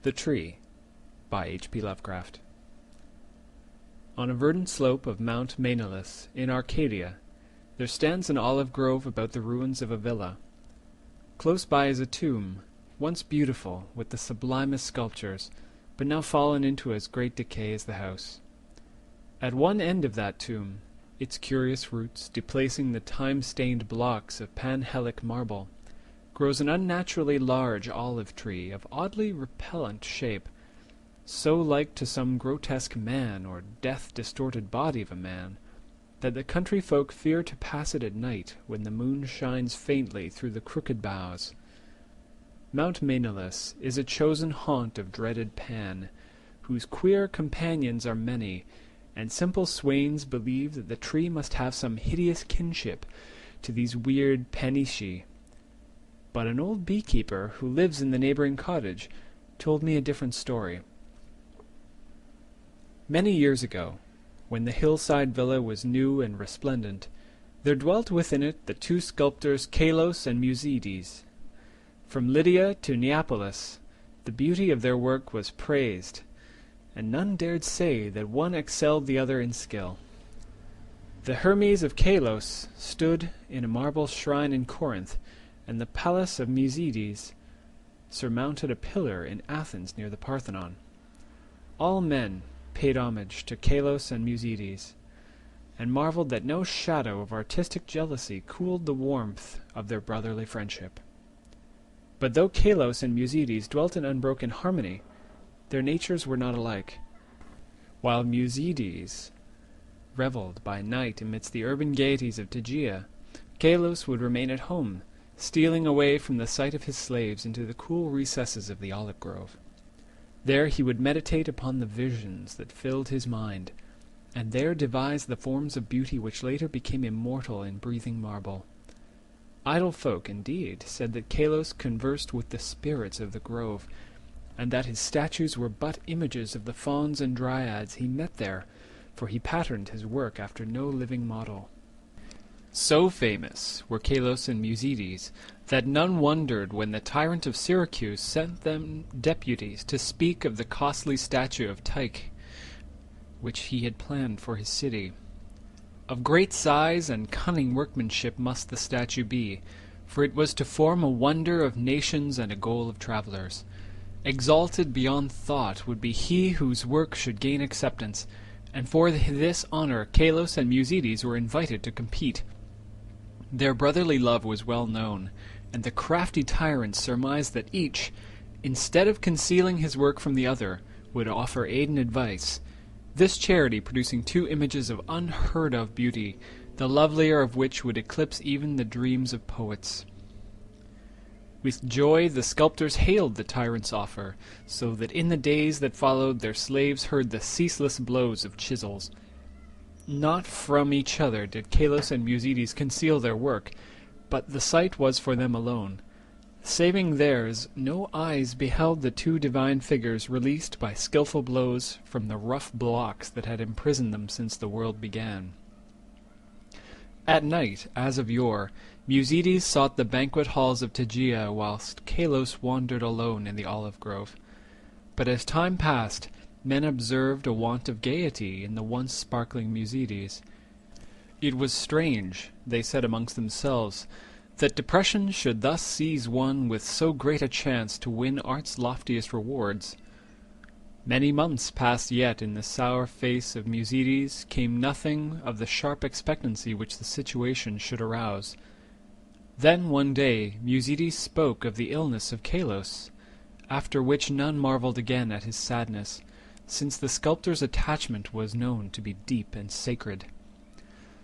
The Tree by H.P. Lovecraft. On a verdant slope of Mount Mainolus, in Arcadia, there stands an olive grove about the ruins of a villa. Close by is a tomb, once beautiful, with the sublimest sculptures, but now fallen into as great decay as the house. At one end of that tomb, its curious roots displacing the time-stained blocks of Panhellenic marble, grows an unnaturally large olive tree of oddly repellent shape, so like to some grotesque man or death-distorted body of a man, that the country folk fear to pass it at night when the moon shines faintly through the crooked boughs. Mount Mainolus is a chosen haunt of dreaded Pan, whose queer companions are many, and simple swains believe that the tree must have some hideous kinship to these weird Panishi. But an old beekeeper who lives in the neighboring cottage told me a different story. Many years ago, when the hillside villa was new and resplendent, there dwelt within it the two sculptors Kalos and Musides. From Lydia to Neapolis, the beauty of their work was praised, and none dared say that one excelled the other in skill. The Hermes of Kalos stood in a marble shrine in Corinth, and the palace of Musides surmounted a pillar in Athens near the Parthenon. All men paid homage to Kalos and Musides, and marveled that no shadow of artistic jealousy cooled the warmth of their brotherly friendship. But though Kalos and Musides dwelt in unbroken harmony, their natures were not alike. While Musides revelled by night amidst the urban gaieties of Tegea, Kalos would remain at home, stealing away from the sight of his slaves into the cool recesses of the olive grove. There he would meditate upon the visions that filled his mind, and there devise the forms of beauty which later became immortal in breathing marble. Idle folk, indeed, said that Kalos conversed with the spirits of the grove, and that his statues were but images of the fauns and dryads he met there, for he patterned his work after no living model. So famous were Kalos and Musides that none wondered when the tyrant of Syracuse sent them deputies to speak of the costly statue of Tyche, which he had planned for his city. Of great size and cunning workmanship must the statue be, for it was to form a wonder of nations and a goal of travelers. Exalted beyond thought would be he whose work should gain acceptance, and for this honor Kalos and Musides were invited to compete. Their brotherly love was well known, and the crafty tyrant surmised that each, instead of concealing his work from the other, would offer aid and advice, this charity producing two images of unheard-of beauty, the lovelier of which would eclipse even the dreams of poets. With joy the sculptors hailed the tyrant's offer, so that in the days that followed their slaves heard the ceaseless blows of chisels. Not from each other did Kalos and Musides conceal their work, but the sight was for them alone. Saving theirs, no eyes beheld the two divine figures released by skilful blows from the rough blocks that had imprisoned them since the world began. At night, as of yore, Musides sought the banquet halls of Tegea, whilst Kalos wandered alone in the olive grove. But as time passed, men observed a want of gaiety in the once sparkling Musides. It was strange, they said amongst themselves, that depression should thus seize one with so great a chance to win art's loftiest rewards. Many months passed yet in the sour face of Musides came nothing of the sharp expectancy which the situation should arouse. Then one day Musides spoke of the illness of Kalos, after which none marvelled again at his sadness, since the sculptor's attachment was known to be deep and sacred.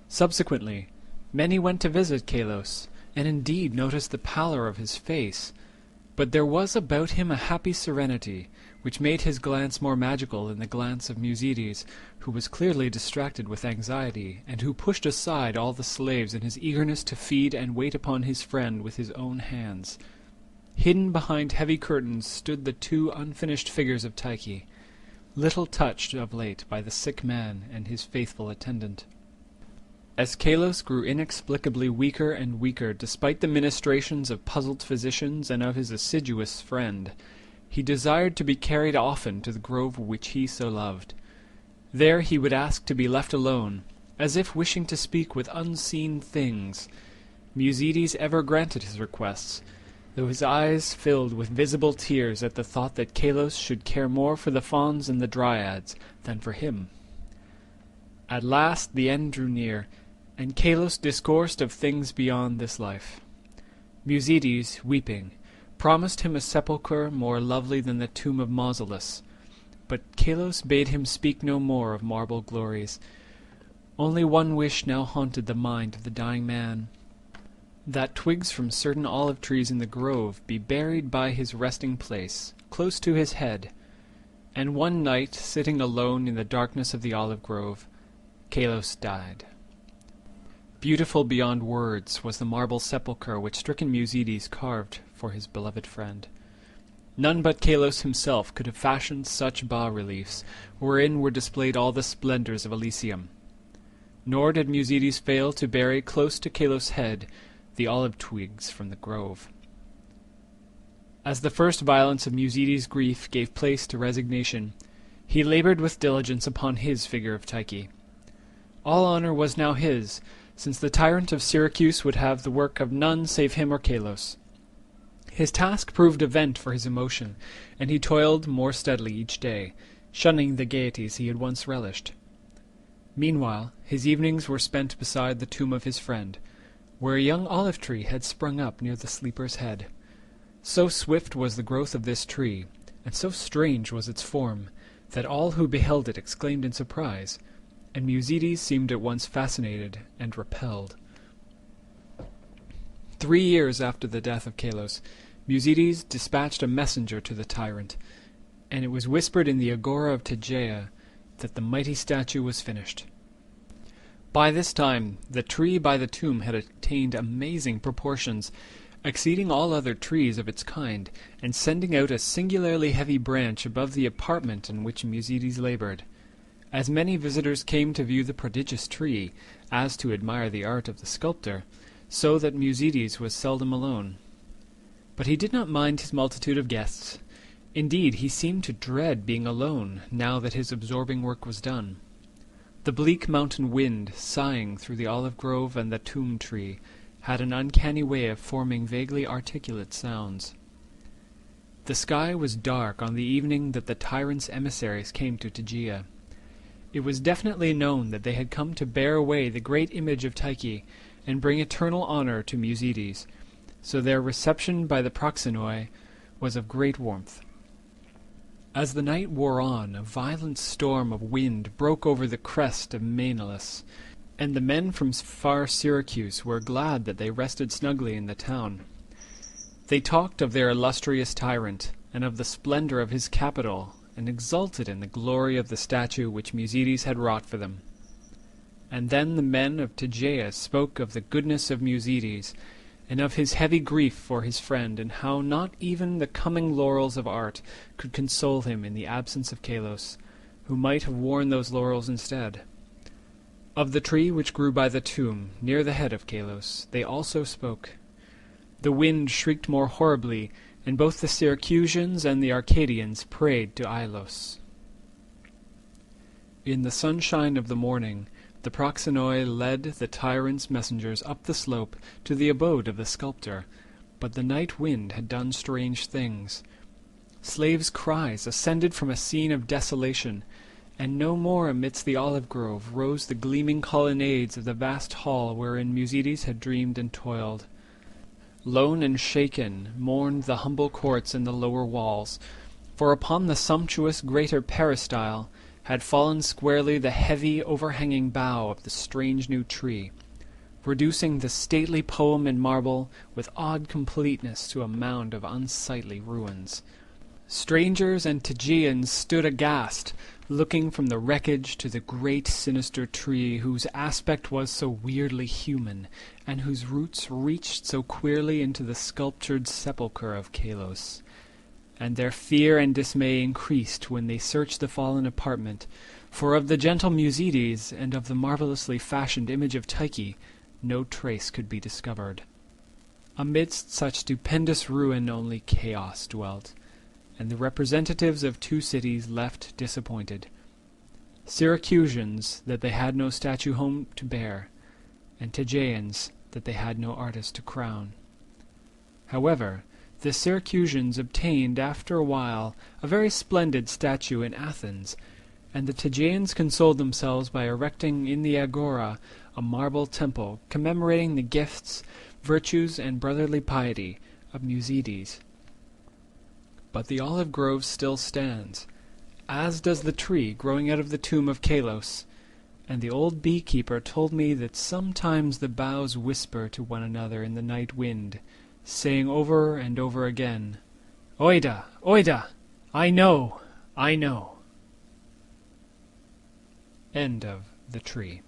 Subsequently, many went to visit Kalos, and indeed noticed the pallor of his face, but there was about him a happy serenity, which made his glance more magical than the glance of Musides, who was clearly distracted with anxiety, and who pushed aside all the slaves in his eagerness to feed and wait upon his friend with his own hands. Hidden behind heavy curtains stood the two unfinished figures of Tyche, little touched of late by the sick man and his faithful attendant. As Kalos grew inexplicably weaker and weaker despite the ministrations of puzzled physicians and of his assiduous friend, he desired to be carried often to the grove which he so loved. There he would ask to be left alone, as if wishing to speak with unseen things. Musides ever granted his requests, though his eyes filled with visible tears at the thought that Kalos should care more for the fauns and the dryads than for him. At last the end drew near, and Kalos discoursed of things beyond this life. Musides, weeping, promised him a sepulchre more lovely than the tomb of Mausolus, but Kalos bade him speak no more of marble glories. Only one wish now haunted the mind of the dying man, that twigs from certain olive trees in the grove be buried by his resting place, close to his head. And one night, sitting alone in the darkness of the olive grove, Kalos died. Beautiful beyond words was the marble sepulchre which stricken Musides carved for his beloved friend. None but Kalos himself could have fashioned such bas-reliefs, wherein were displayed all the splendors of Elysium. Nor did Musides fail to bury close to Kalos' head the olive twigs from the grove. As the first violence of Musides' grief gave place to resignation, he labored with diligence upon his figure of Tyche. All honor was now his, since the tyrant of Syracuse would have the work of none save him or Kalos. His task proved a vent for his emotion, and he toiled more steadily each day, shunning the gaieties he had once relished. Meanwhile, his evenings were spent beside the tomb of his friend, where a young olive tree had sprung up near the sleeper's head. So swift was the growth of this tree, and so strange was its form, that all who beheld it exclaimed in surprise, and Musides seemed at once fascinated and repelled. 3 years after the death of Kalos, Musides dispatched a messenger to the tyrant, and it was whispered in the agora of Tegea that the mighty statue was finished. By this time the tree by the tomb had attained amazing proportions, exceeding all other trees of its kind, and sending out a singularly heavy branch above the apartment in which Musides labored. As many visitors came to view the prodigious tree as to admire the art of the sculptor, so that Musides was seldom alone. But he did not mind his multitude of guests. Indeed, he seemed to dread being alone, now that his absorbing work was done. The bleak mountain wind, sighing through the olive grove and the tomb tree, had an uncanny way of forming vaguely articulate sounds. The sky was dark on the evening that the tyrant's emissaries came to Tegea. It was definitely known that they had come to bear away the great image of Tyche and bring eternal honor to Musides, so their reception by the proxenoi was of great warmth. As the night wore on, a violent storm of wind broke over the crest of Maenalus, and the men from far Syracuse were glad that they rested snugly in the town. They talked of their illustrious tyrant, and of the splendor of his capital, and exulted in the glory of the statue which Musides had wrought for them. And then the men of Tegea spoke of the goodness of Musides, and of his heavy grief for his friend, and how not even the coming laurels of art could console him in the absence of Kalos, who might have worn those laurels instead. Of the tree which grew by the tomb, near the head of Kalos, they also spoke. The wind shrieked more horribly, and both the Syracusans and the Arcadians prayed to Ilos. In the sunshine of the morning, the proxenoi led the tyrant's messengers up the slope to the abode of the sculptor, but the night wind had done strange things. Slaves' cries ascended from a scene of desolation, and no more amidst the olive grove rose the gleaming colonnades of the vast hall wherein Musides had dreamed and toiled. Lone and shaken mourned the humble courts and the lower walls, for upon the sumptuous greater peristyle had fallen squarely the heavy overhanging bough of the strange new tree, reducing the stately poem in marble with odd completeness to a mound of unsightly ruins. Strangers and Tegeans stood aghast, looking from the wreckage to the great sinister tree whose aspect was so weirdly human, and whose roots reached so queerly into the sculptured sepulchre of Kalos. And their fear and dismay increased when they searched the fallen apartment, for of the gentle Musides and of the marvellously fashioned image of Tyche no trace could be discovered. Amidst such stupendous ruin only chaos dwelt, and the representatives of 2 cities left disappointed. Syracusans that they had no statue home to bear, and Tegeans that they had no artist to crown. However, the Syracusans obtained after a while a very splendid statue in Athens, and the Tegeans consoled themselves by erecting in the Agora a marble temple commemorating the gifts, virtues, and brotherly piety of Musides. But the olive grove still stands, as does the tree growing out of the tomb of Kalos, and the old beekeeper told me that sometimes the boughs whisper to one another in the night wind, saying over and over again, "Oida, Oida, I know, I know." End of The Tree.